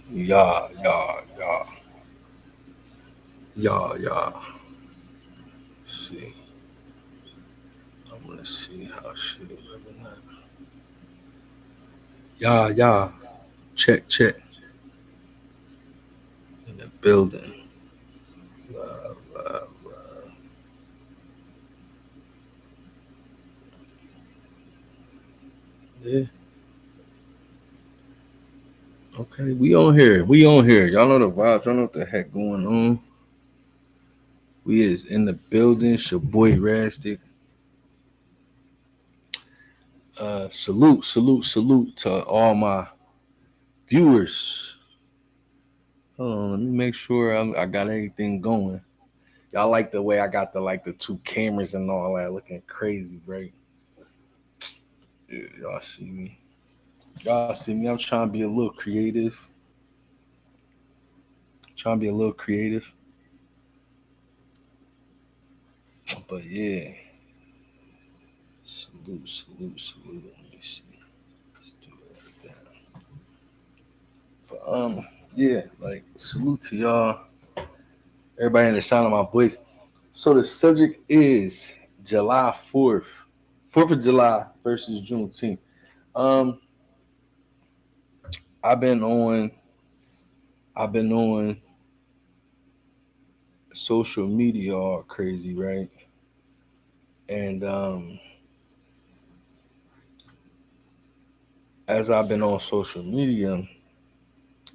Yeah, yeah, yeah, yeah, yeah. See, I'm gonna see how shit is looking at. Yeah, yeah. Check, check. In the building. Love, love, love. Yeah. Okay, we on here. We on here. Y'all know the vibes. Y'all know what the heck going on. We is in the building. It's your boy Rastic. Salute, salute, salute to all my viewers. Hold on, let me make sure I got everything going. Y'all like the way I got the two cameras and all that looking crazy, right? Yeah, y'all see me. Y'all see me. I'm trying to be a little creative. Trying to be a little creative. But yeah. Salute, salute, salute. Let me see. Let's do it like that. But yeah, like salute to y'all. Everybody in the sound of my voice. So the subject is July 4th. 4th of July versus Juneteenth. Um, I've been on I've been on social media all crazy, right? And as I've been on social media,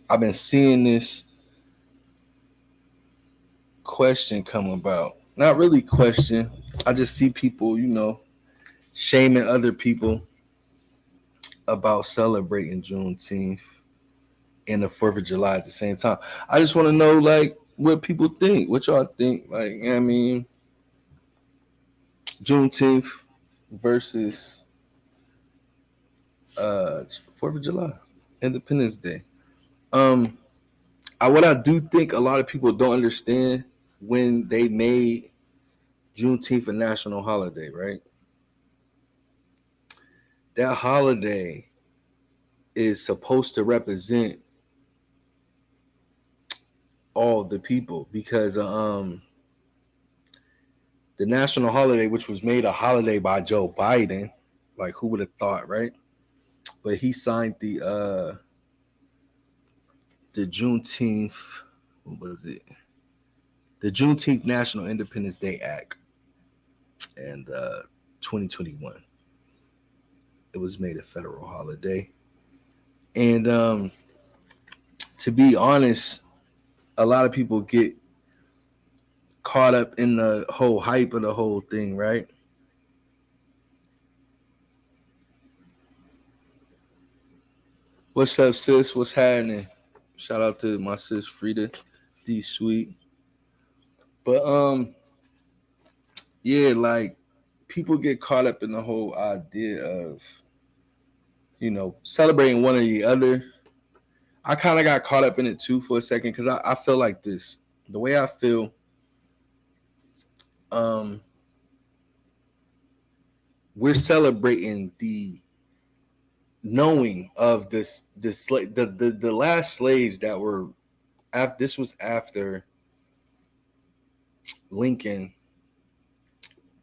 I've been seeing this question come about. Not really question. I just see people, shaming other people about celebrating Juneteenth and the 4th of July at the same time. I just want to know, like, what people think. What y'all think? Like, I mean, Juneteenth versus 4th of July, Independence Day. Um, what I do think a lot of people don't understand when they made Juneteenth a national holiday, right? That holiday is supposed to represent all the people because the national holiday, which was made a holiday by Joe Biden, like who would have thought, right? But he signed the Juneteenth, what was it? The Juneteenth National Independence Day Act, and 2021, it was made a federal holiday. And to be honest, a lot of people get caught up in the whole hype of the whole thing, right? What's up, sis? What's happening? Shout out to my sis Frida D Sweet. But yeah, like people get caught up in the whole idea of celebrating one or the other. I kind of got caught up in it too for a second because I feel like this. The way I feel, um, we're celebrating the knowing of the last slaves that were after. This was after Lincoln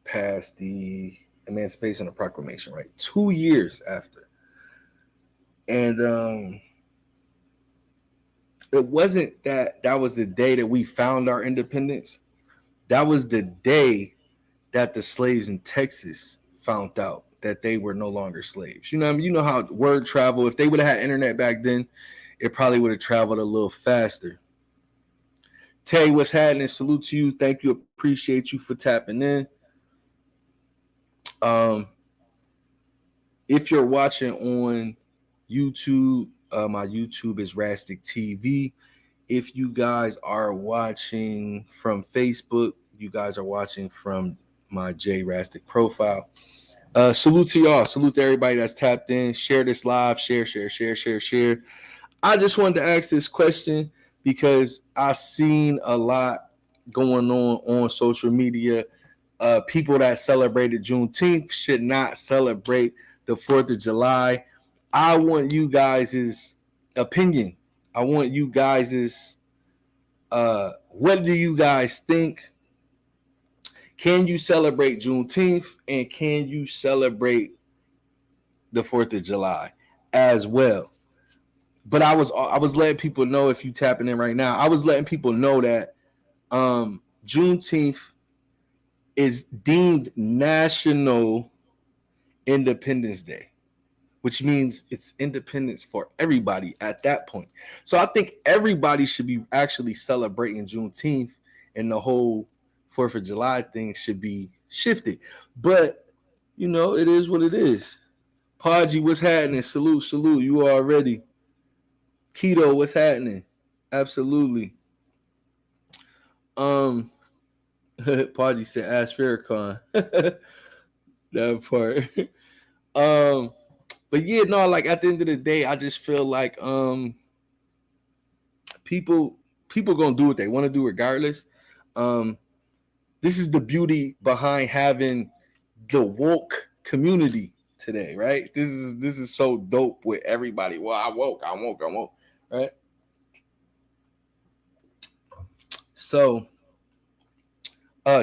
passed the Emancipation Proclamation, right? 2 years after, and it wasn't that was the day that we found our independence. That was the day that the slaves in Texas found out that they were no longer slaves. You know what I mean? You know how word travel. If they would have had internet back then, it probably would have traveled a little faster. Tay, what's happening? Salute to you. Thank you. Appreciate you for tapping in. Um, if you're watching on YouTube, my YouTube is Rastic TV. If you guys are watching from Facebook, you guys are watching from my J Rastic profile. Salute to y'all. Salute to everybody that's tapped in. Share this live. Share, share, share, share, share. I just wanted to ask this question because I've seen a lot going on social media. People that celebrated Juneteenth should not celebrate the 4th of July. I want you guys' opinion I want you guys' what do you guys think? Can you celebrate Juneteenth and can you celebrate the 4th of July as well? But I was letting people know, if you tapping in right now, I was letting people know that Juneteenth is deemed National Independence Day, which means it's independence for everybody at that point. So I think everybody should be actually celebrating Juneteenth, and the whole 4th of July thing should be shifted. But, it is what it is. Podgy, what's happening? Salute, salute. You already. Keto, what's happening? Absolutely. Um, Podgy said, ask Farrakhan. That part. um, but yeah, no, like at the end of the day, I just feel like people gonna do what they want to do regardless. Um, this is the beauty behind having the woke community today, right? This is so dope with everybody. Well, I woke, right? So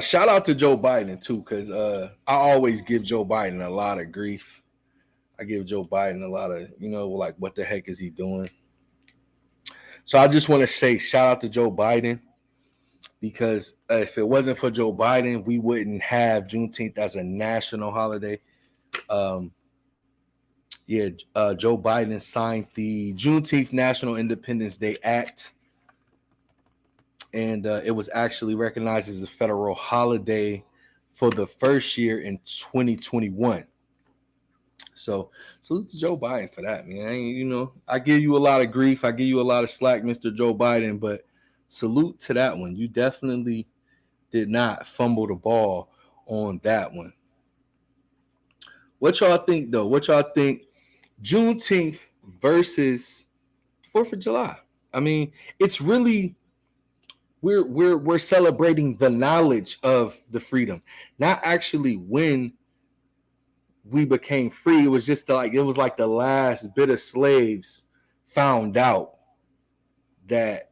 shout out to Joe Biden too, because I always give Joe Biden a lot of grief. I give Joe Biden a lot of, like, what the heck is he doing? So I just want to say shout out to Joe Biden, because if it wasn't for Joe Biden, we wouldn't have Juneteenth as a national holiday. Um, Joe Biden signed the Juneteenth National Independence Day Act, and it was actually recognized as a federal holiday for the first year in 2021. So salute to Joe Biden for that, man. I give you a lot of grief. I give you a lot of slack, Mr. Joe Biden, but salute to that one. You definitely did not fumble the ball on that one. What y'all think, though? What y'all think? Juneteenth versus 4th of July. I mean, it's really we're celebrating the knowledge of the freedom, not actually when we became free. It was just like the last bit of slaves found out that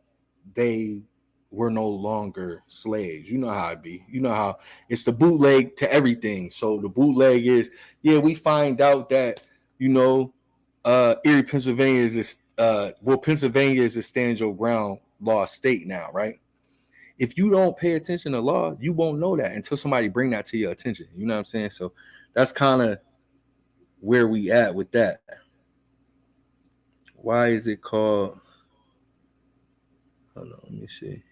they were no longer slaves. You know how it be. You know how it's the bootleg to everything. So the bootleg is, we find out that, Erie, Pennsylvania is Pennsylvania is a stand your ground law state now, right? If you don't pay attention to law, you won't know that until somebody bring that to your attention. You know what I'm saying? So that's kind of where we at with that. Why is it called? Hold on, let me see.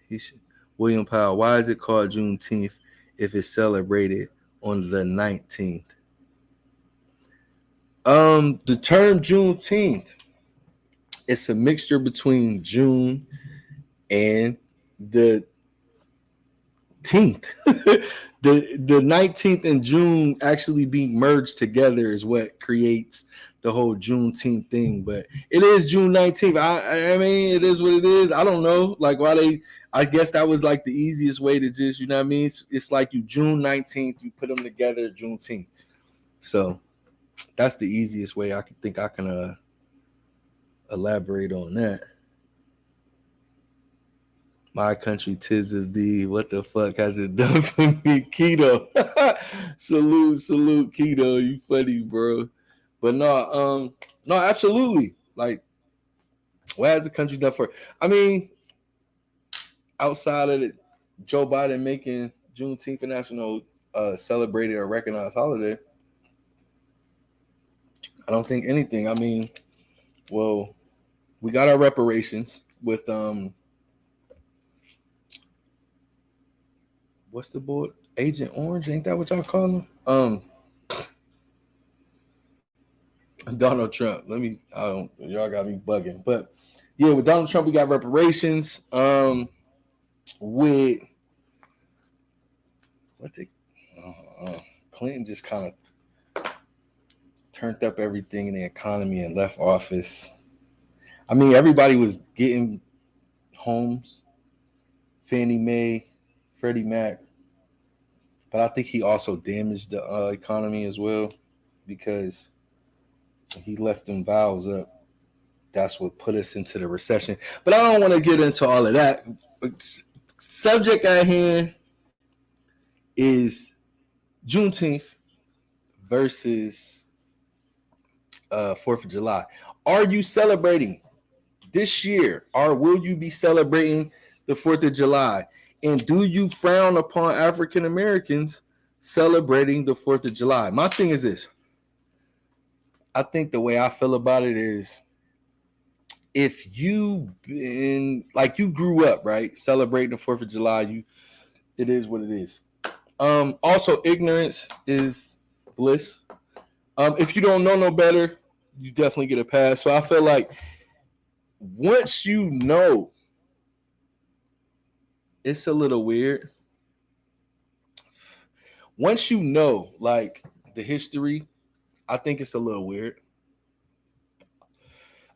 William Powell. Why is it called Juneteenth if it's celebrated on the 19th? The term Juneteenth, it's a mixture between June and the 10th. the 19th and June actually being merged together is what creates the whole Juneteenth thing. But it is June 19th. I mean, it is what it is. I don't know, like, why I guess that was like the easiest way to just, you know what I mean? It's like you June 19th, you put them together, Juneteenth. So that's the easiest way I can elaborate on that. My country, 'tis of thee. What the fuck has it done for me? Keto. salute, Keto. You funny, bro. But no, absolutely. Like, what has the country done for? I mean, outside of Joe Biden making Juneteenth a national celebrated or recognized holiday, I don't think anything. I mean, well, we got our reparations with what's the boy? Agent Orange, ain't that what y'all call him? Donald Trump. Y'all got me bugging. But yeah, with Donald Trump, we got reparations. With what the Clinton just kind of turned up everything in the economy and left office. I mean, everybody was getting homes, Fannie Mae, Freddie Mac, but I think he also damaged the economy as well, because he left them vows up. that's what put us into the recession. But I don't want to get into all of that. Subject at hand is Juneteenth versus 4th of July. Are you celebrating this year, or will you be celebrating the 4th of July? And do you frown upon African Americans celebrating the 4th of July? My thing is this. I think the way I feel about it is, if you been like, you grew up right celebrating the 4th of July, it is what it is. Also, ignorance is bliss. If you don't know no better, you definitely get a pass. So I feel like once you know, it's a little weird. Once you know, like, the history, I think it's a little weird.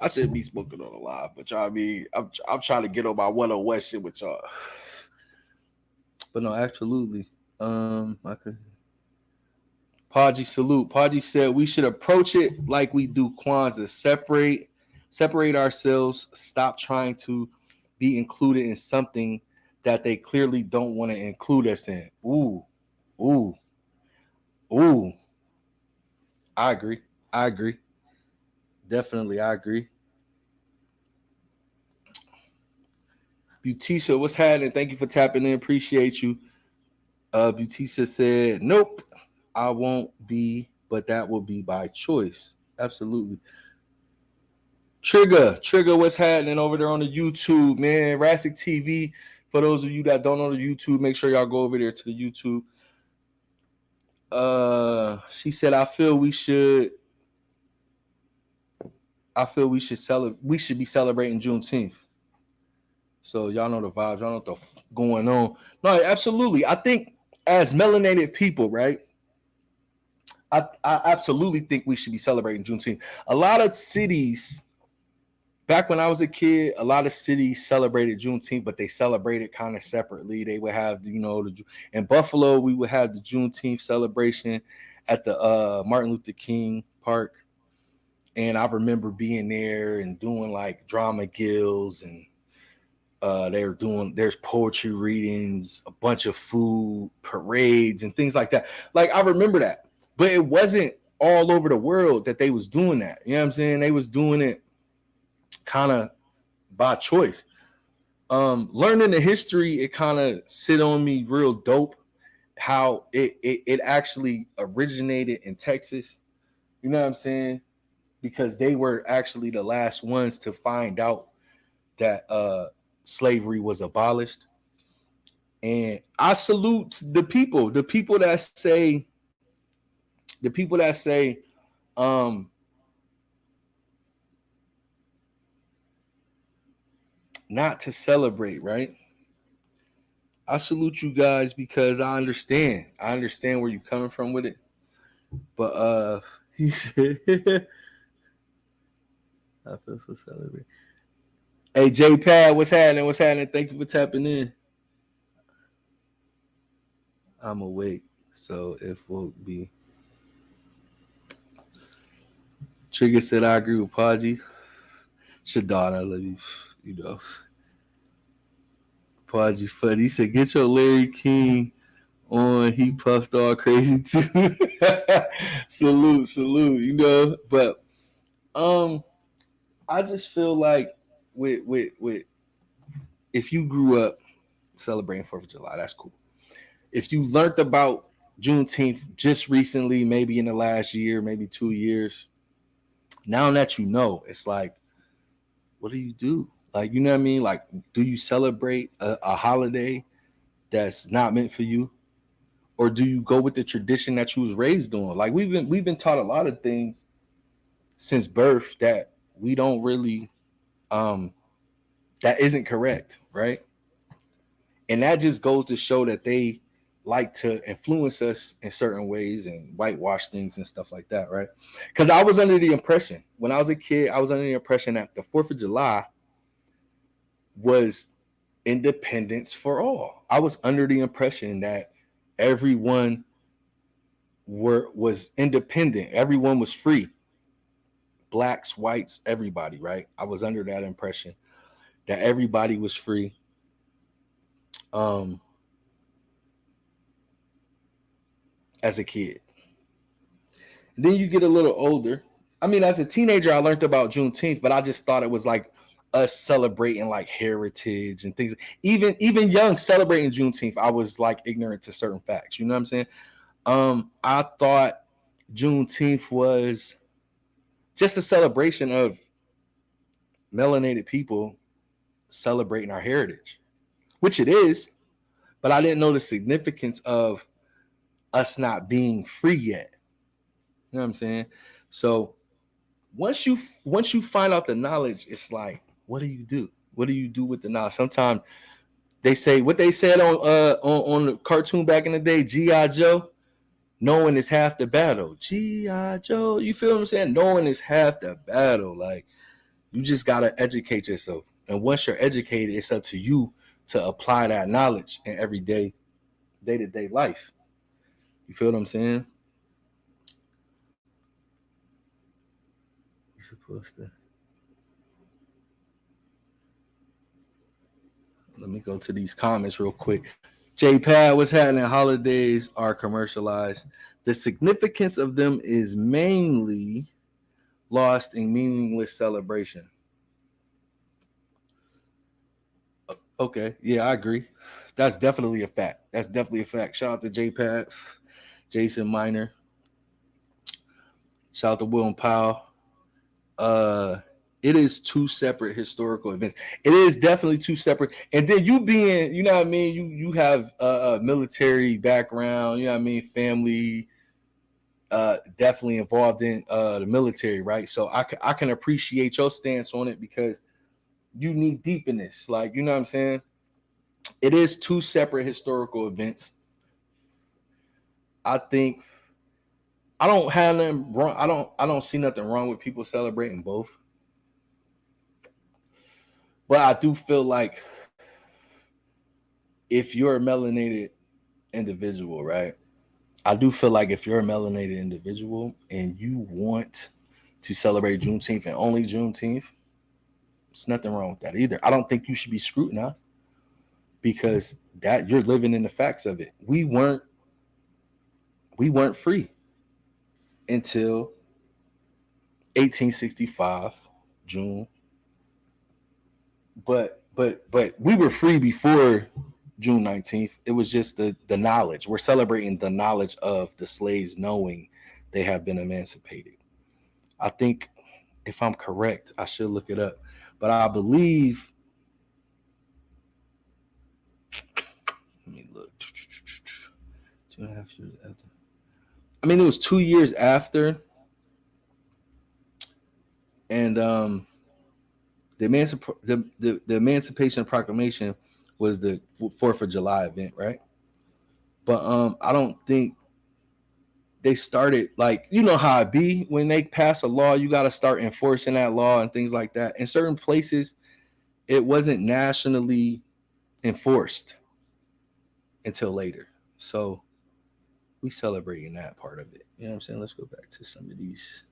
I should be smoking on a live, but y'all, I'm trying to get on my 101 shit with y'all. But no, absolutely. I could. Paji salute. Paji said we should approach it like we do Kwanzaa. Separate ourselves. Stop trying to be included in something that they clearly don't want to include us in. Ooh. I agree. Definitely, I agree. Butisha, what's happening? Thank you for tapping in. Appreciate you. Butisha said, nope, I won't be, but that will be by choice. Absolutely. Trigger, what's happening over there on the YouTube, man? Rastic TV. For those of you that don't know the YouTube, make sure y'all go over there to the YouTube. She said, I feel we should we should be celebrating Juneteenth. So y'all know the vibes, y'all know what's going on. No, absolutely. I think as melanated people, right? I absolutely think we should be celebrating Juneteenth. A lot of cities, back when I was a kid, a lot of cities celebrated Juneteenth, but they celebrated kind of separately. They would have, in Buffalo, we would have the Juneteenth celebration at the Martin Luther King Park. And I remember being there and doing like drama guilds, and there's poetry readings, a bunch of food, parades, and things like that. Like, I remember that. But it wasn't all over the world that they was doing that. You know what I'm saying? They was doing it kind of by choice. Learning the history, it kind of sit on me real dope how it actually originated in Texas. You know what I'm saying? Because they were actually the last ones to find out that slavery was abolished. And I salute the people that say, not to celebrate, right? I salute you guys because I understand where you're coming from with it. But he said, I feel so celebrated. Hey, J Pad, what's happening? Thank you for tapping in. I'm awake, so it will be. Trigger said, I agree with Paji. Shadon, I love you. You know. Paji funny. He said, get your Larry King on. He puffed all crazy too. Salute. You know, but I just feel like with if you grew up celebrating 4th of July, that's cool. If you learned about Juneteenth just recently, maybe in the last year, maybe 2 years, now that you know, it's like, what do you do? Like, you know what I mean? Like, do you celebrate a holiday that's not meant for you? Or do you go with the tradition that you was raised on? Like, we've been taught a lot of things since birth that we don't really that isn't correct, right? And that just goes to show that they like to influence us in certain ways and whitewash things and stuff like that, right? Because I was under the impression, when I was a kid, that the 4th of July was independence for all. I was under the impression that everyone was independent, everyone was free. blacks, whites, everybody, right? I was under that impression that everybody was free. Um, as a kid. And then you get a little older. I mean, as a teenager, I learned about Juneteenth, but I just thought it was like us celebrating like heritage and things. Even young celebrating Juneteenth, I was like ignorant to certain facts. You know what I'm saying? I thought Juneteenth was just a celebration of melanated people celebrating our heritage, which it is, but I didn't know the significance of us not being free yet. You know what I'm saying? So once you find out the knowledge, it's like, what do you do? What do you do with the knowledge? Sometimes they say what they said on the cartoon back in the day, G.I. Joe, knowing is half the battle. G.I. Joe, you feel what I'm saying? Knowing is half the battle. Like, you just gotta educate yourself. And once you're educated, it's up to you to apply that knowledge in everyday day-to-day life. You feel what I'm saying? You're supposed to. Let me go to these comments real quick. J Pad, what's happening? Holidays are commercialized. The significance of them is mainly lost in meaningless celebration. Okay, yeah, I agree. That's definitely a fact. That's definitely a fact. Shout out to J Pad, Jason Miner. Shout out to Will and Powell. Uh, it is two separate historical events. It is definitely two separate. And then you being, you know what I mean, you have a military background, you know what I mean, family, definitely involved in the military, right? So I can appreciate your stance on it because you need deep in this. Like, you know what I'm saying? It is two separate historical events. I think I don't have them wrong. I don't see nothing wrong with people celebrating both. But I do feel like if you're a melanated individual, right? I do feel like if you're a melanated individual and you want to celebrate Juneteenth and only Juneteenth, there's nothing wrong with that either. I don't think you should be scrutinized because that you're living in the facts of it. We weren't free until 1865 June, but we were free before June 19th. It was just the knowledge. We're celebrating the knowledge of the slaves knowing they have been emancipated. I think, if I'm correct, I should look it up, but I believe. Let me look. 2.5 years after. I mean, it was 2 years after, and the Emancipation Proclamation was the 4th of July event, right? But I don't think they started, like, you know how it be when they pass a law, you got to start enforcing that law and things like that. In certain places, it wasn't nationally enforced until later. So we celebrating that part of it. You know what I'm saying? Let's go back to some of these.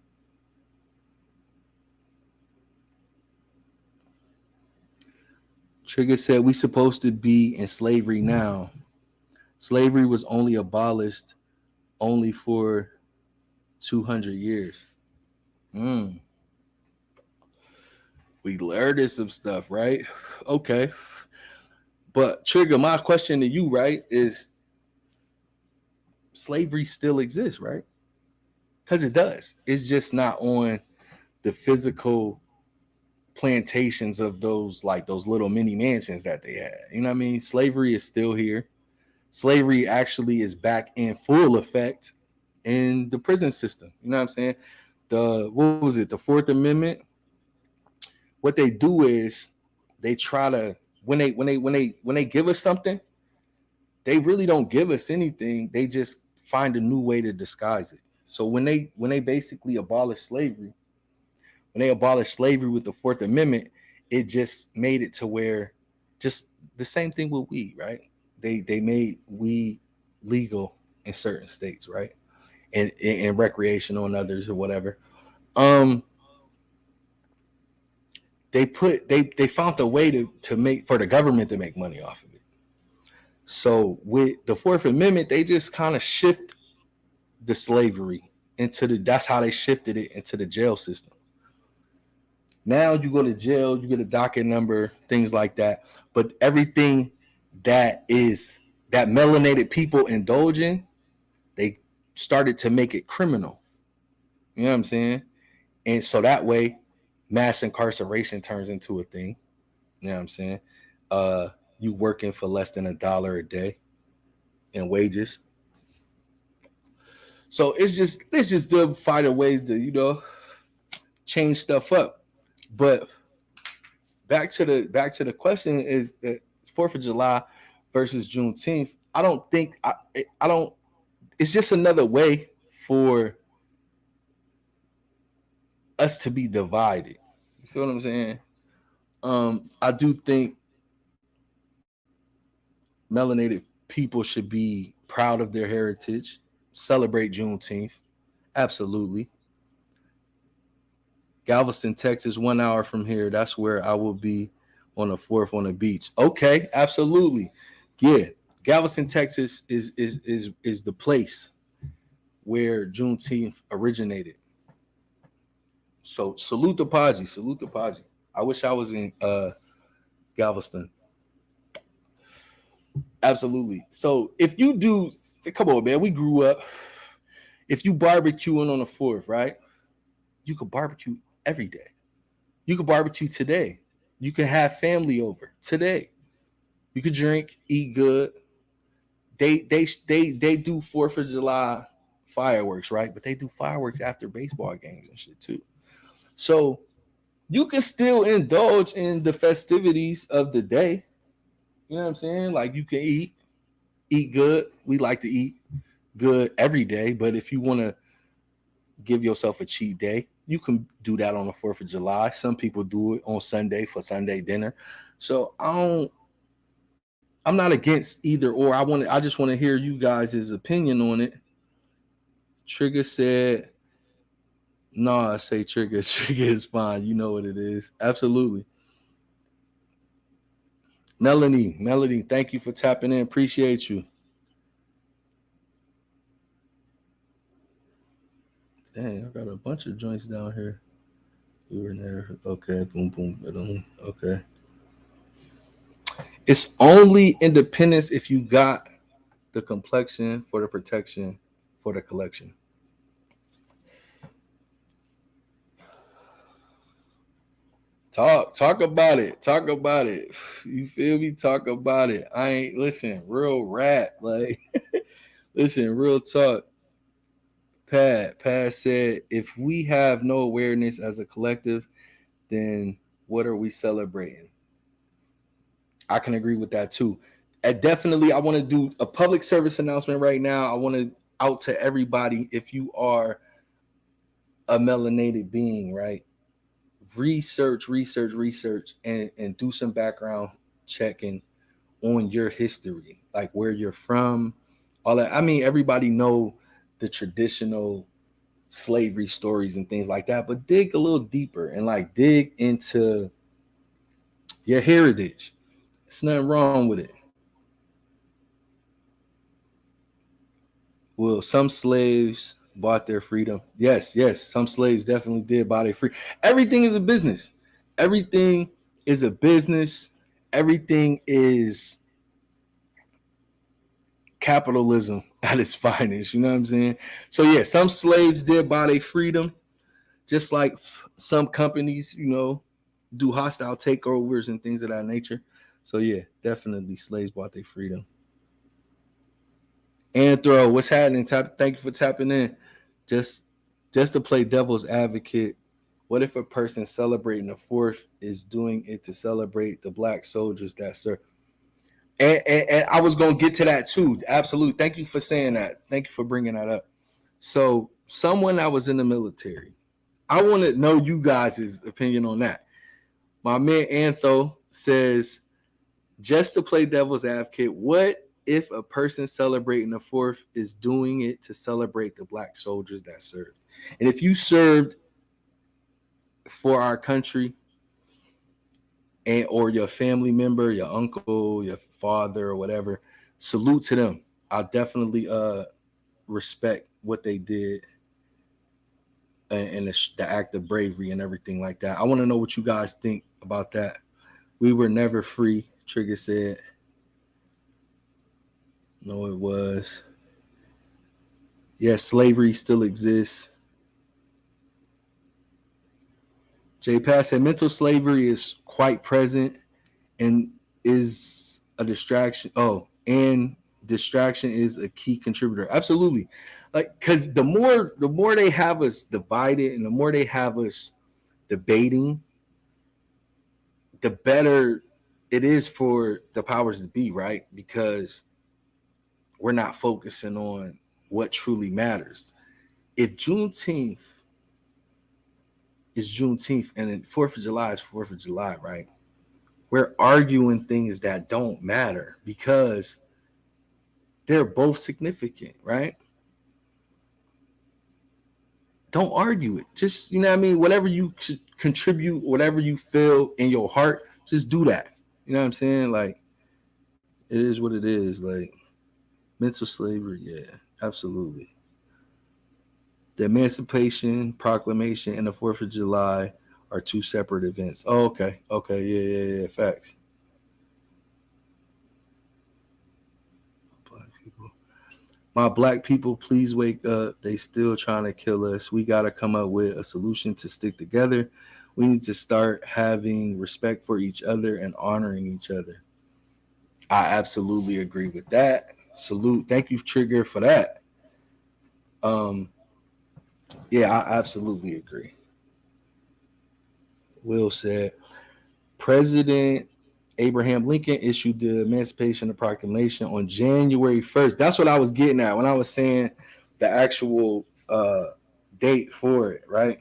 Trigger said we supposed to be in slavery now. Slavery was only abolished only for 200 years. Mm. We learned some stuff, right? Okay. But Trigger, my question to you, right, is slavery still exists, right? Because it does. It's just not on the physical plantations of those, like those little mini mansions that they had. You know what I mean? Slavery is still here. Slavery actually is back in full effect in the prison system. You know what I'm saying? What was it? The Fourth Amendment. What they do is they try to when they give us something, they really don't give us anything. They just find a new way to disguise it. So when they basically abolish slavery with the Fourth Amendment, it just made it to where just the same thing with weed, right? They made weed legal in certain states, right? And recreational in others or whatever. Um, they found a way to make for the government to make money off of it. So with the Fourth Amendment, they just kind of shift the slavery into that's how they shifted it into the jail system. Now you go to jail, you get a docket number, things like that. But everything that melanated people indulge in, they started to make it criminal. You know what I'm saying? And so that way, mass incarceration turns into a thing. You know what I'm saying? You working for less than $1 a day in wages. So it's just to find ways to change stuff up. But back to the question is 4th of July versus Juneteenth. I don't think I don't. It's just another way for us to be divided. You feel what I'm saying? I do think melanated people should be proud of their heritage, celebrate Juneteenth. Absolutely. Galveston, Texas, 1 hour from here. That's where I will be on the 4th on the beach. Okay, absolutely. Yeah, Galveston, Texas is the place where Juneteenth originated. So salute the Podgy, salute the Podgy. I wish I was in Galveston. Absolutely. So if you do, come on, man, we grew up. If you barbecuing on the 4th, right? You could barbecue every day. You could barbecue today. You can have family over today. You could drink, eat good. They do 4th of July fireworks, right? But they do fireworks after baseball games and shit too. So you can still indulge in the festivities of the day. You know what I'm saying? Like you can eat good. We like to eat good every day, but if you want to give yourself a cheat day, you can do that on the 4th of July. Some people do it on Sunday for Sunday dinner. So I'm not against either or. I just want to hear you guys' opinion on it. Trigger said, no, I say Trigger. Trigger is fine. You know what it is. Absolutely. Melanie, thank you for tapping in. Appreciate you. Dang, I got a bunch of joints down here. You were there. Okay, boom, boom. Okay. It's only independence if you got the complexion for the protection for the collection. Talk about it. Talk about it. You feel me? Talk about it. I ain't listen, real rap. Like listen, real talk. Pat said, if we have no awareness as a collective, then what are we celebrating? I can agree with that too. Definitely, I want to do a public service announcement right now. I want to out to everybody. If you are a melanated being, right? Research, and do some background checking on your history, like where you're from, all that. I mean, everybody know the traditional slavery stories and things like that, but dig a little deeper and like dig into your heritage. There's nothing wrong with it. Well, some slaves bought their freedom. Yes, some slaves definitely did buy their freedom. Everything is a business. Everything is a business. Everything is capitalism at its finest. You know what I'm saying? So yeah, some slaves did buy their freedom, just like some companies, do hostile takeovers and things of that nature. So yeah, definitely slaves bought their freedom. Anthro, what's happening? Thank you for tapping in. Just to play devil's advocate, what if a person celebrating the 4th is doing it to celebrate the black soldiers that serve? And I was going to get to that too. Absolutely. Thank you for saying that. Thank you for bringing that up. So someone that was in the military, I want to know you guys' opinion on that. My man Antho says, just to play devil's advocate, what if a person celebrating the 4th is doing it to celebrate the black soldiers that served? And if you served for our country, and or your family member, your uncle, your father, or whatever, salute to them. I definitely respect what they did and the act of bravery and everything like that. I want to know what you guys think about that. We were never free, Trigger said. No, it was. Yes, slavery still exists. J. Pass said mental slavery is quite present and is a distraction. Oh, and distraction is a key contributor. Absolutely. Like, because the more they have us divided and the more they have us debating, the better it is for the powers to be, right? Because we're not focusing on what truly matters. If Juneteenth is Juneteenth and then 4th of July is 4th of July, right? We're arguing things that don't matter because they're both significant, right? Don't argue it. Just, you know what I mean? Whatever you should contribute, whatever you feel in your heart, just do that. You know what I'm saying? Like, it is what it is. Like, mental slavery, yeah, absolutely. The Emancipation Proclamation and the 4th of July are two separate events. Oh, okay. Okay, yeah, facts. Black people. My black people, please wake up. They still trying to kill us. We got to come up with a solution to stick together. We need to start having respect for each other and honoring each other. I absolutely agree with that. Salute. Thank you, Trigger, for that. Yeah, I absolutely agree. Will said, President Abraham Lincoln issued the Emancipation Proclamation on January 1st. That's what I was getting at when I was saying the actual date for it, right?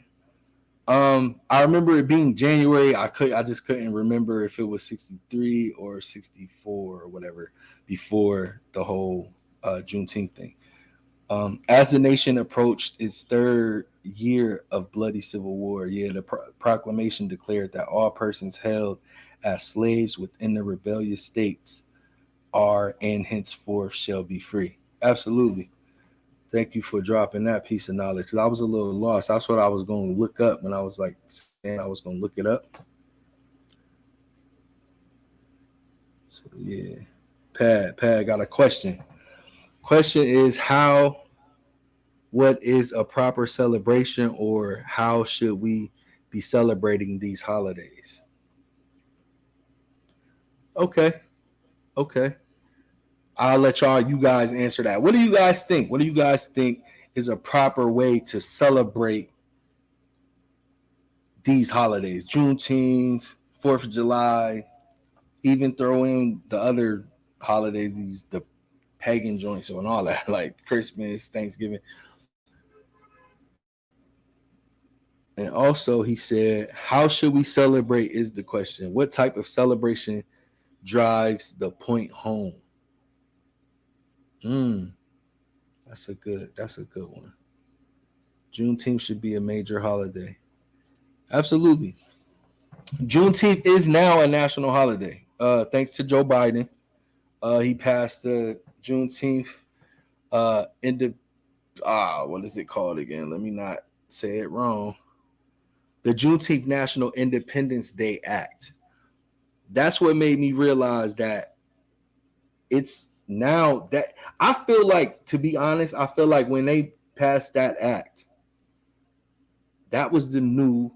I remember it being January. I just couldn't remember if it was 63 or 64 or whatever before the whole Juneteenth thing. As the nation approached its third year of bloody civil war, the proclamation declared that all persons held as slaves within the rebellious states are and henceforth shall be free. Absolutely. Thank you for dropping that piece of knowledge. I was a little lost. That's what I was going to look up when I was like saying I was going to look it up. So yeah, Pad got a question. Question is what is a proper celebration, or how should we be celebrating these holidays? Okay. I'll let you guys answer that. What do you guys think? What do you guys think is a proper way to celebrate these holidays? Juneteenth, 4th of July, even throw in the other holidays, the pagan joints and all that, like Christmas, Thanksgiving. And also, he said, how should we celebrate is the question. What type of celebration drives the point home? That's a good one. Juneteenth should be a major holiday. Absolutely. Juneteenth is now a national holiday. Thanks to Joe Biden. He passed the Juneteenth what is it called again? Let me not say it wrong. The Juneteenth National Independence Day Act. That's what made me realize that it's now that I feel like, to be honest, I feel like when they passed that act, that was the new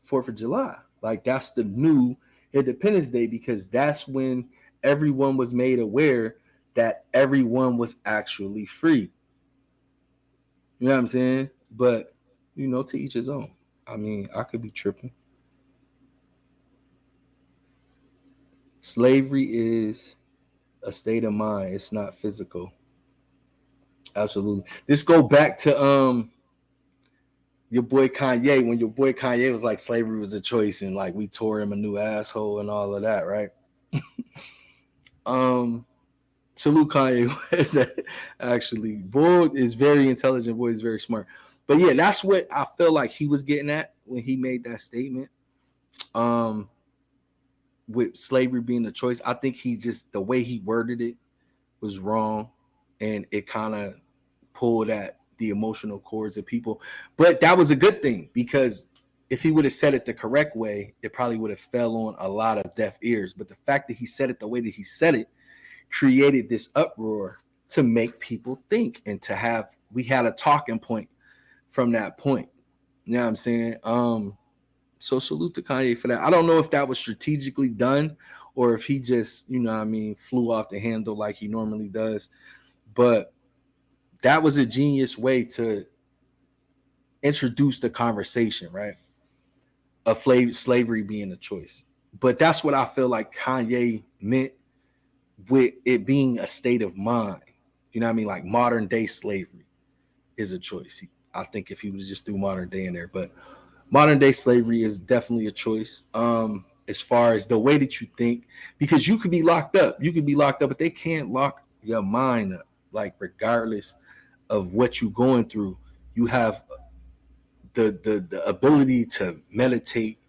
4th of July. Like, that's the new Independence Day, because that's when everyone was made aware that everyone was actually free. You know what I'm saying? But, to each his own. I mean, I could be tripping. Slavery is a state of mind. It's not physical. Absolutely. This go back to your boy Kanye, when your boy Kanye was like, slavery was a choice, and like we tore him a new asshole and all of that, right? Salute Kanye. Actually, boy is very intelligent. Boy is very smart. But yeah, that's what I feel like he was getting at when he made that statement. with slavery being a choice. I think he just, the way he worded it was wrong, and it kind of pulled at the emotional chords of people. But that was a good thing, because if he would have said it the correct way, it probably would have fell on a lot of deaf ears. But the fact that he said it the way that he said it created this uproar to make people think, and to have, we had a talking point from that point. You know what I'm saying? So salute to Kanye for that. I don't know if that was strategically done, or if he just, you know what I mean, flew off the handle like he normally does. But that was a genius way to introduce the conversation, right? Of slavery being a choice. But that's what I feel like Kanye meant with it being a state of mind. You know what I mean? Like modern day slavery is a choice. I think if he was just threw modern day in there, but modern day slavery is definitely a choice. As far as the way that you think, because you could be locked up, but they can't lock your mind up. Like regardless of what you're going through, you have the ability to meditate,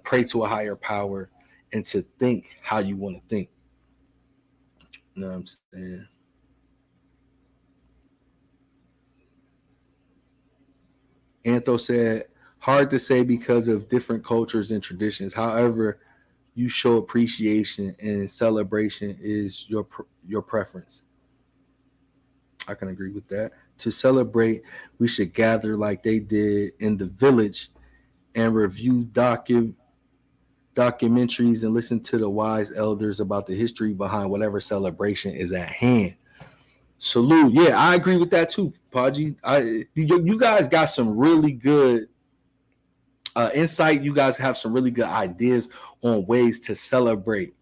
pray to a higher power, and to think how you want to think. You know what I'm saying? Antho said, hard to say because of different cultures and traditions. However, you show appreciation and celebration is your preference. I can agree with that. To celebrate, we should gather like they did in the village and review documentaries and listen to the wise elders about the history behind whatever celebration is at hand. Salute. Yeah, I agree with that too, Paji. You guys got some really good insight. You guys have some really good ideas on ways to celebrate.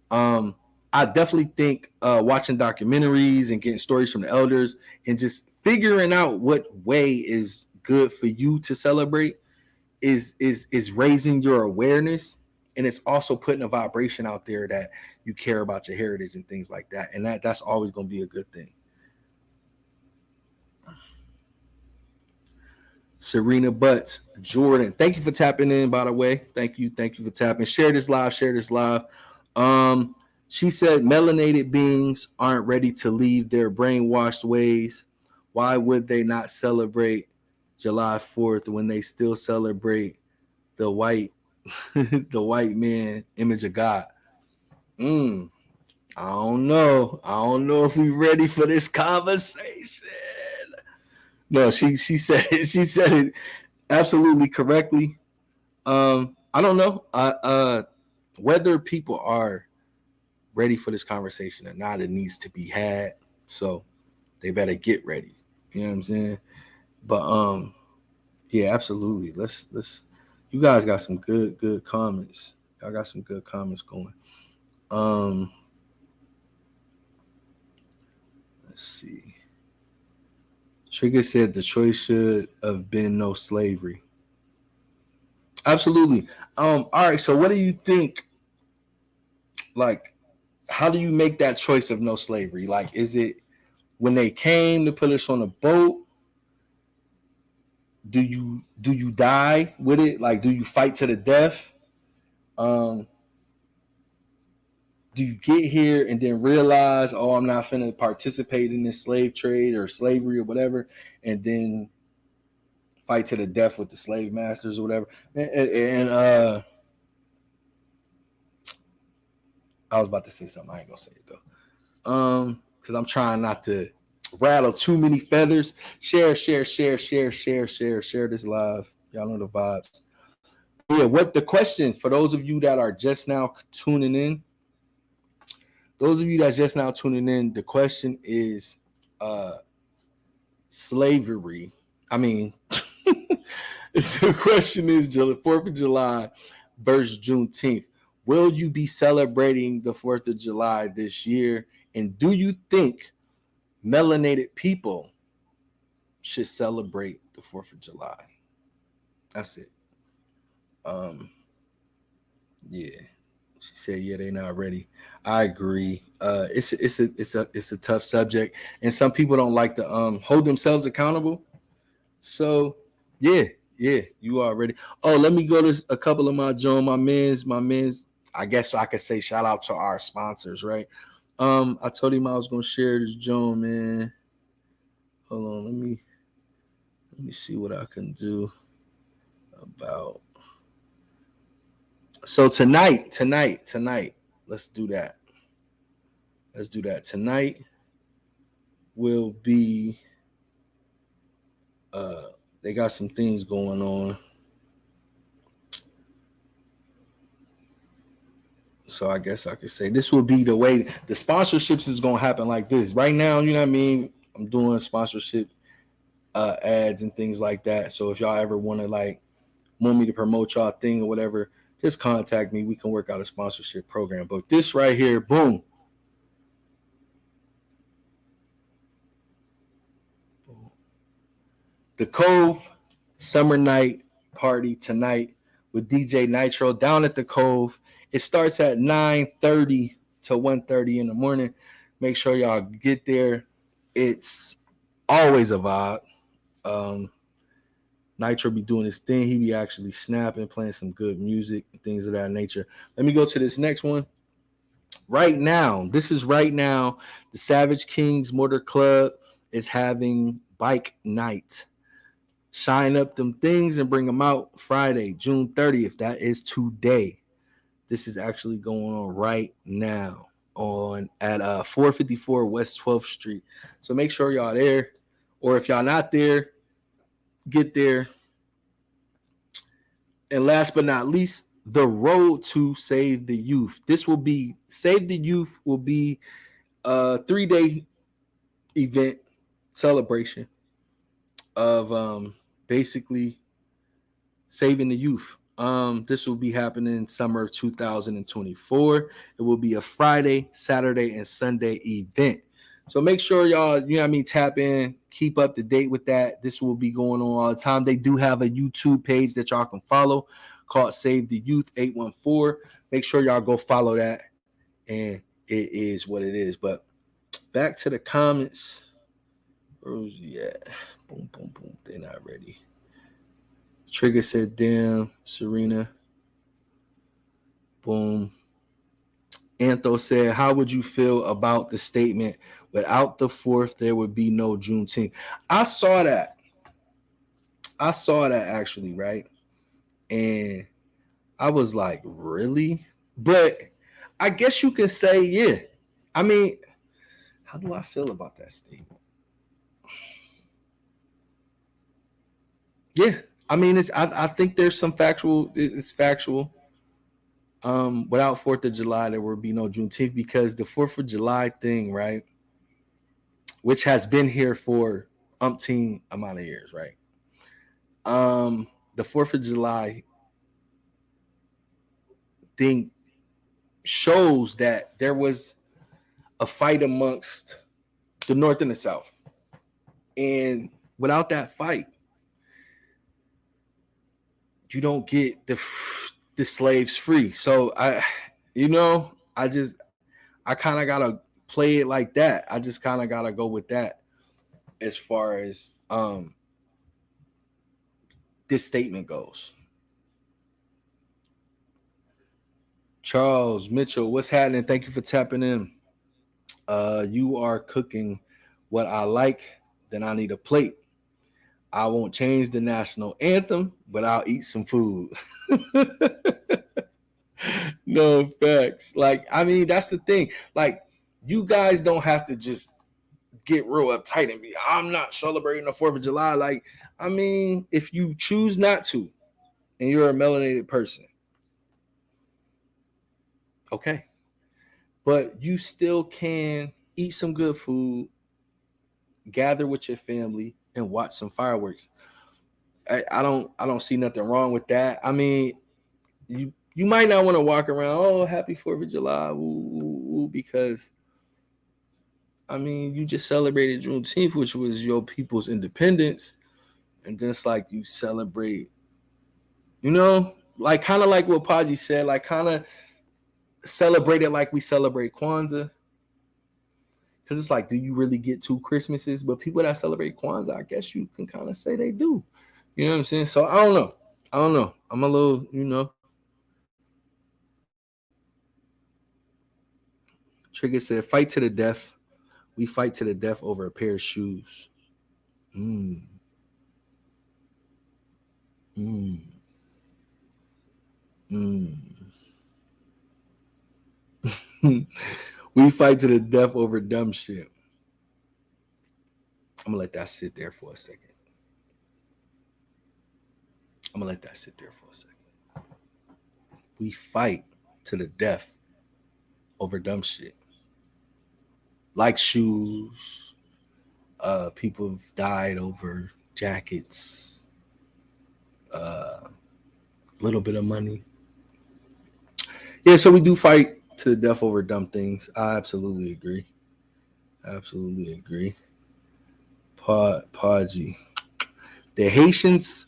I definitely think watching documentaries and getting stories from the elders and just figuring out what way is good for you to celebrate is raising your awareness, and it's also putting a vibration out there that you care about your heritage and things like that, and that's always going to be a good thing. Serena Butts, Jordan, thank you for tapping in, by the way. Thank you for tapping. Share this live. She said melanated beings aren't ready to leave their brainwashed ways. Why would they not celebrate July 4th when they still celebrate the white the white man image of God? I don't know if we're ready for this conversation. No, she said it absolutely correctly. I don't know whether people are ready for this conversation or not. It needs to be had, so they better get ready. You know what I'm saying? But yeah, absolutely. Let's. You guys got some good comments. I got some good comments going. Let's see. Trigger said the choice should have been no slavery. Absolutely. All right. So, what do you think? Like, how do you make that choice of no slavery? Like, is it when they came to put us on a boat? Do you die with it? Like, do you fight to the death? Do you get here and then realize, oh, I'm not finna participate in this slave trade or slavery or whatever, and then fight to the death with the slave masters or whatever? And I was about to say something. I ain't gonna say it though. Because I'm trying not to rattle too many feathers. Share this live. Y'all know the vibes. Yeah, what the question for those of you that are just now tuning in? The question is slavery. I mean, the question is 4th of July versus Juneteenth. Will you be celebrating the 4th of July this year? And do you think melanated people should celebrate the 4th of July? That's it. Yeah. She said, "Yeah, they're not ready." I agree. It's a tough subject, and some people don't like to hold themselves accountable. So, yeah, you are ready. Oh, let me go to a couple of my men's. I guess I could say shout out to our sponsors, right? I told him I was gonna share this joint, man. Hold on, let me see what I can do about. So tonight, let's do that. Let's do that. Tonight will be they got some things going on. So I guess I could say this will be the way the sponsorships is gonna happen like this. Right now, you know what I mean? I'm doing sponsorship ads and things like that. So if y'all ever want to like want me to promote y'all thing or whatever, just contact me. We can work out a sponsorship program. But this right here, boom. The Cove Summer Night Party tonight with DJ Nitro down at the Cove. It starts at 9:30 to 1:30 in the morning. Make sure y'all get there. It's always a vibe. Nitro be doing his thing. He be actually snapping, playing some good music, things of that nature. Let me go to this next one. Right now, the Savage Kings Motor Club is having bike night. Shine up them things and bring them out Friday, June 30th. That is today. This is actually going on right now at 454 West 12th Street. So make sure y'all there. Or if y'all not there, get there. And last but not least, the road to Save the Youth. Save the Youth will be a 3-day event celebration of basically saving the youth. This will be happening summer of 2024. It will be a Friday, Saturday, and Sunday event. So make sure y'all, you know what I mean, tap in, keep up to date with that. This will be going on all the time. They do have a YouTube page that y'all can follow called Save the Youth 814. Make sure y'all go follow that. And it is what it is. But back to the comments. Where's he at? Boom, boom, boom. They're not ready. Trigger said, damn, Serena. Boom. Antho said, how would you feel about the statement, without the 4th, there would be no Juneteenth? I saw that actually, right? And I was like, really? But I guess you can say, yeah. I mean, how do I feel about that statement? Yeah. I mean, I think there's some factual. It's factual. Without 4th of July, there would be no Juneteenth, because the 4th of July thing, right, which has been here for umpteen amount of years, right? The 4th of July thing shows that there was a fight amongst the North and the South, and without that fight, you don't get the slaves free. So I kind of gotta play it like that. I just kind of gotta go with that as far as this statement goes. Charles Mitchell, what's happening? Thank you for tapping in. You are cooking what I like, then I need a plate. I won't change the national anthem, but I'll eat some food. No facts. Like, I mean, that's the thing. Like, you guys don't have to just get real uptight and be, I'm not celebrating the 4th of July. Like, I mean, if you choose not to and you're a melanated person, okay. But you still can eat some good food, gather with your family, and watch some fireworks. I don't see nothing wrong with that. I mean, you might not want to walk around, oh, happy 4th of July, because I mean, you just celebrated Juneteenth, which was your people's independence, and then it's like you celebrate, like kind of like what Paji said, like kind of celebrate it like we celebrate Kwanzaa. Because it's like, do you really get 2 Christmases? But people that celebrate Kwanzaa, I guess you can kind of say they do. You know what I'm saying? So I don't know. I'm a little, Trigger said, "Fight to the death. We fight to the death over a pair of shoes." Mm. Mm. Mm. We fight to the death over dumb shit. I'm gonna let that sit there for a second. I'm gonna let that sit there for a second. We fight to the death over dumb shit. Like shoes. People have died over jackets. A little bit of money. Yeah, so we do fight to the death over dumb things. I absolutely agree. Absolutely agree. Podgy. The Haitians,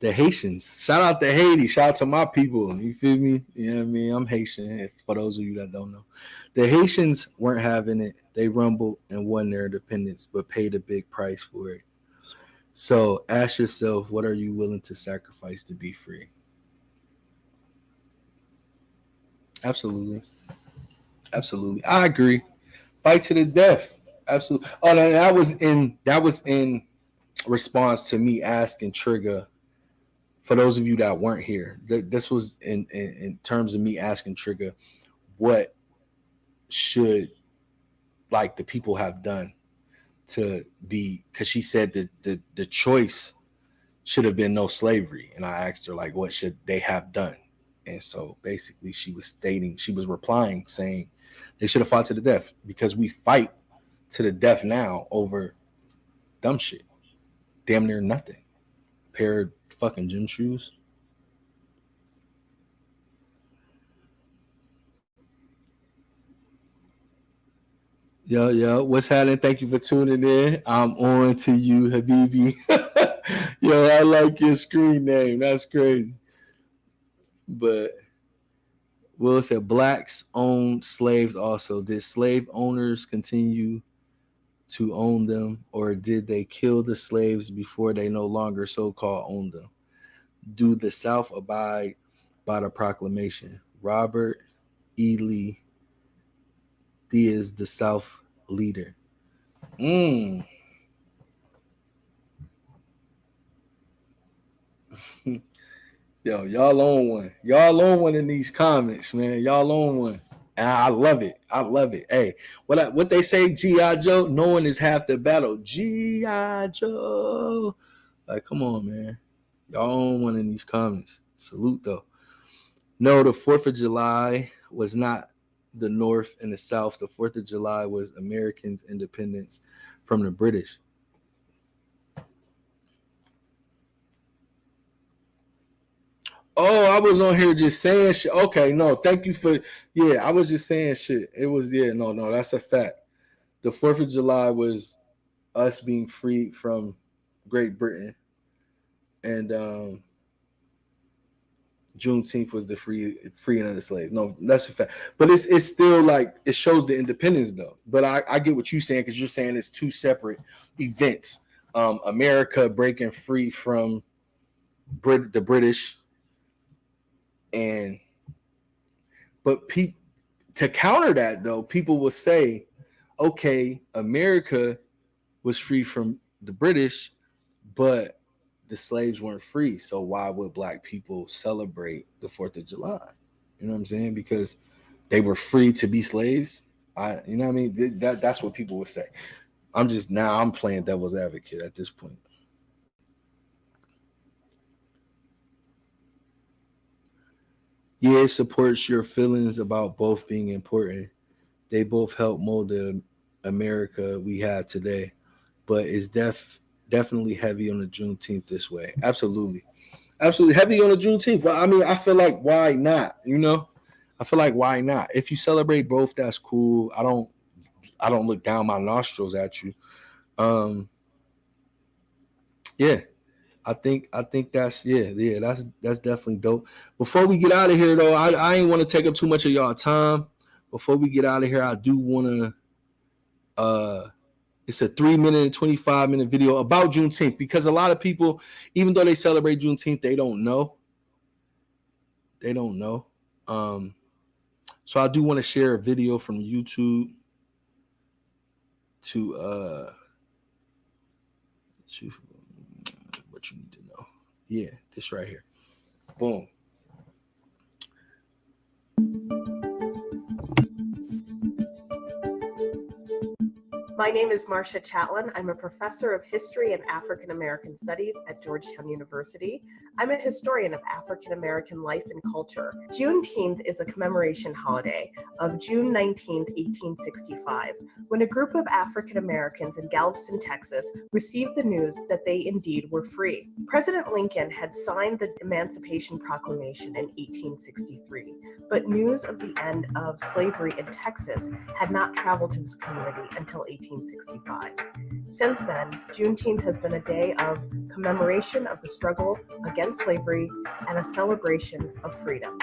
the Haitians. Shout out to Haiti. Shout out to my people. You feel me? You know what I mean? I'm Haitian, if, for those of you that don't know. The Haitians weren't having it. They rumbled and won their independence, but paid a big price for it. So ask yourself, what are you willing to sacrifice to be free? Absolutely. Absolutely. I agree. Fight to the death. Absolutely. Oh no, that was in response to me asking Trigger. For those of you that weren't here, this was in terms of me asking Trigger, what should like the people have done to be, because she said that the choice should have been no slavery, and I asked her like, what should they have done? And so basically, she was replying saying they should have fought to the death because we fight to the death now over dumb shit, damn near nothing, pair of fucking gym shoes. Yo, yo, what's happening? Thank you for tuning in. I'm on to you, Habibi. Yo, I like your screen name. That's crazy. But Will said blacks owned slaves also. Did slave owners continue to own them, or did they kill the slaves before they no longer so-called owned them? Do the South abide by the proclamation? Robert E. Lee is the South leader. Mm. Yo, y'all on one. Y'all on one in these comments, man. Y'all on one. And I love it. I love it. Hey, what they say, G.I. Joe, knowing is half the battle. G.I. Joe. Like, come on, man. Y'all on one in these comments. Salute, though. No, the 4th of July was not the North and the South. The 4th of July was Americans' independence from the British. Oh, I was on here just saying shit. Okay, no, thank you for. Yeah, I was just saying shit. It was, yeah, no, that's a fact. The 4th of July was us being freed from Great Britain, and Juneteenth was the freeing of the slaves. No, that's a fact. But it's still like it shows the independence though. But I get what you're saying because you're saying it's two separate events. America breaking free from the British, and but to counter that though, people will say, okay, America was free from the British, but the slaves weren't free. So why would black people celebrate the 4th of July? You know what I'm saying? Because they were free to be slaves. You know what I mean? That's what people would say. I'm playing devil's advocate at this point. Yeah, it supports your feelings about both being important. They both help mold the America we have today, but it's definitely heavy on the Juneteenth this way. Absolutely, absolutely heavy on the Juneteenth. I mean, I feel like why not? You know, I feel like why not? If you celebrate both, that's cool. I don't look down my nostrils at you. Um, yeah, I think that's definitely dope. Before we get out of here though, I ain't want to take up too much of y'all time. Before we get out of here, I do want to it's a 3 minute and 25-minute video about Juneteenth because a lot of people, even though they celebrate Juneteenth, they don't know. They don't know. Um, So I do want to share a video from YouTube to what you need to know. Yeah, this right here. Boom. My name is Marcia Chatlin. I'm a professor of history and African American studies at Georgetown University. I'm a historian of African American life and culture. Juneteenth is a commemoration holiday of June 19, 1865, when a group of African Americans in Galveston, Texas, received the news that they indeed were free. President Lincoln had signed the Emancipation Proclamation in 1863, but news of the end of slavery in Texas had not traveled to this community until 1865. Since then, Juneteenth has been a day of commemoration of the struggle against slavery and a celebration of freedom.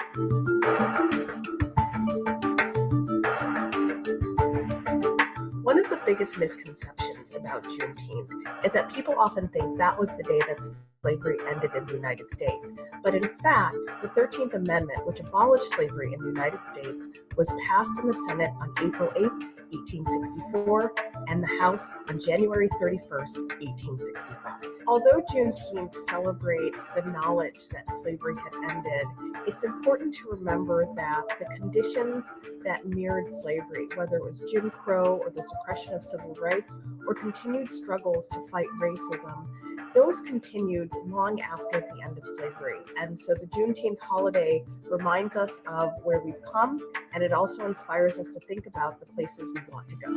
One of the biggest misconceptions about Juneteenth is that people often think that was the day that slavery ended in the United States. But in fact, the 13th Amendment, which abolished slavery in the United States, was passed in the Senate on April 8, 1864, and the House on January 31st, 1865. Although Juneteenth celebrates the knowledge that slavery had ended, it's important to remember that the conditions that mirrored slavery, whether it was Jim Crow or the suppression of civil rights or continued struggles to fight racism, those continued long after the end of slavery. And so the Juneteenth holiday reminds us of where we've come, and it also inspires us to think about the places we want to go.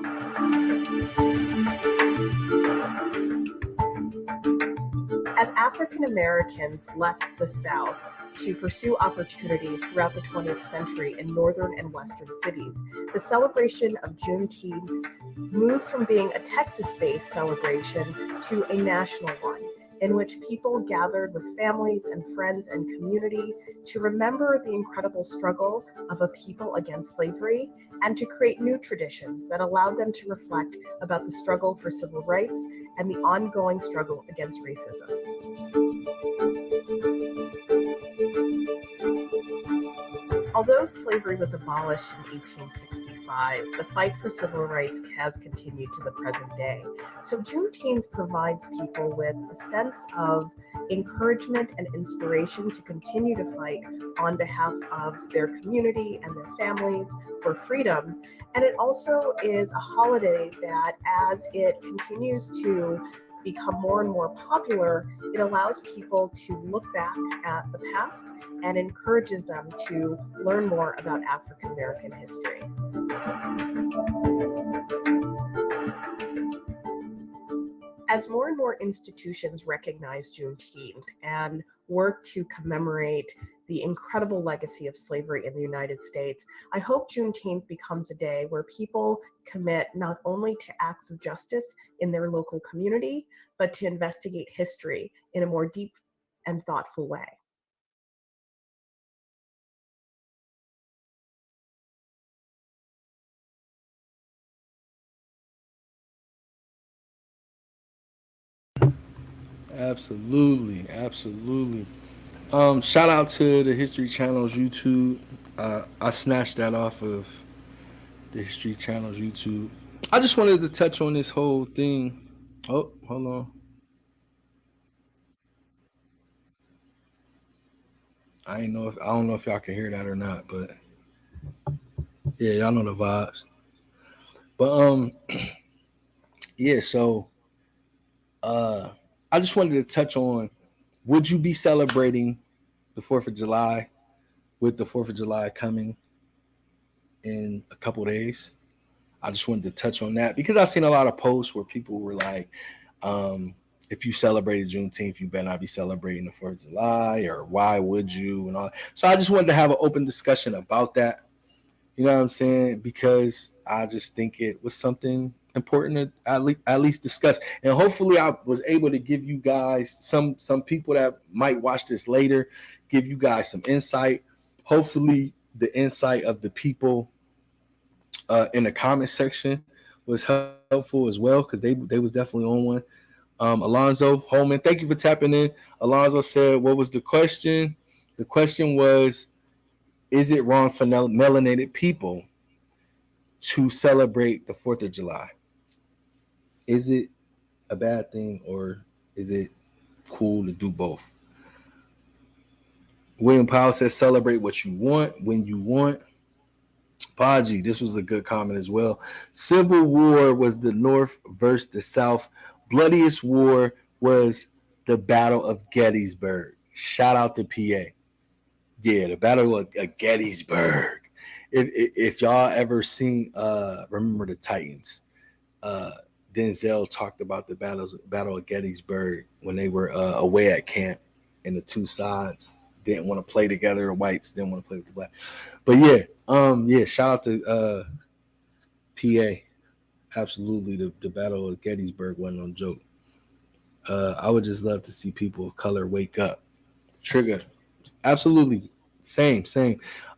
As African Americans left the South to pursue opportunities throughout the 20th century in northern and western cities, the celebration of Juneteenth moved from being a Texas-based celebration to a national one, in which people gathered with families and friends and community to remember the incredible struggle of a people against slavery and to create new traditions that allowed them to reflect about the struggle for civil rights and the ongoing struggle against racism. Although slavery was abolished in 1865, the fight for civil rights has continued to the present day. So Juneteenth provides people with a sense of encouragement and inspiration to continue to fight on behalf of their community and their families for freedom. And it also is a holiday that, as it continues to become more and more popular, it allows people to look back at the past and encourages them to learn more about African American history. As more and more institutions recognize Juneteenth and work to commemorate the incredible legacy of slavery in the United States, I hope Juneteenth becomes a day where people commit not only to acts of justice in their local community, but to investigate history in a more deep and thoughtful way. Absolutely, absolutely. Shout out to the History Channel's YouTube. I snatched that off of the History Channel's YouTube. I just wanted to touch on this whole thing. Oh, hold on. I don't know if y'all can hear that or not, but yeah, y'all know the vibes. But yeah, so uh I just wanted to touch on, would you be celebrating the 4th of July with the 4th of July coming in a couple days? I just wanted to touch on that because I've seen a lot of posts where people were like, if you celebrated Juneteenth, you better not be celebrating the 4th of July, or why would you, and all that. So I just wanted to have an open discussion about that. You know what I'm saying? Because I just think it was something important to at least discuss. And hopefully I was able to give you guys some people that might watch this later, give you guys some insight. Hopefully the insight of the people in the comment section was helpful as well, because they was definitely on one. Alonzo Holman, thank you for tapping in. Alonzo said, what was the question? The question was, Is it wrong for melanated people to celebrate the 4th of July? Is it a bad thing, or is it cool to do both? William Powell says celebrate what you want when you want. Paji, this was a good comment as well. Civil War was the North versus the South. Bloodiest war was the Battle of Gettysburg. Shout out to PA. Yeah, the Battle of Gettysburg. If y'all ever seen Remember the Titans, uh, Denzel talked about the Battle of Gettysburg when they were away at camp, and the two sides didn't want to play together. The whites didn't want to play with the black. But yeah, shout out to PA. Absolutely, the Battle of Gettysburg wasn't no joke. I would just love to see people of color wake up. Trigger, absolutely, same.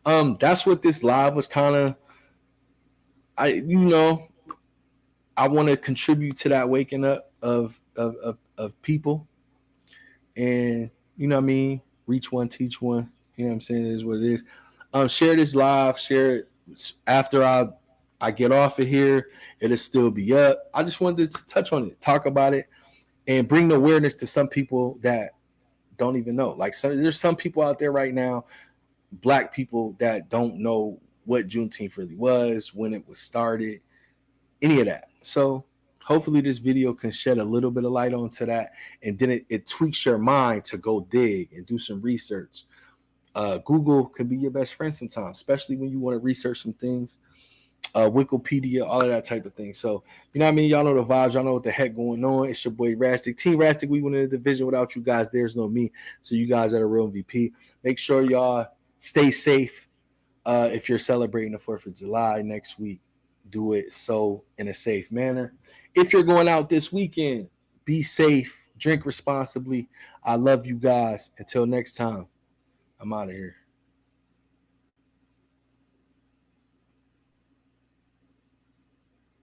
That's what this live was kind of. I want to contribute to that waking up of people, and what I mean, reach one, teach one. You know what I'm saying? It is what it is. Share this live. Share it after I get off of here. It'll still be up. I just wanted to touch on it, talk about it, and bring the awareness to some people that don't even know. Like there's some people out there right now, Black people, that don't know what Juneteenth really was, when it was started, any of that. So hopefully this video can shed a little bit of light onto that, and then it tweaks your mind to go dig and do some research. Google can be your best friend sometimes, especially when you want to research some things. Wikipedia, all of that type of thing. So, you know what I mean? Y'all know the vibes. Y'all know what the heck going on. It's your boy Rastic. Team Rastic, we went in the division. Without you guys, there's no me. So you guys are the real MVP. Make sure y'all stay safe. If you're celebrating the 4th of July next week, do it so in a safe manner. If you're going out this weekend, be safe. Drink responsibly. I love you guys. Until next time, I'm out of here.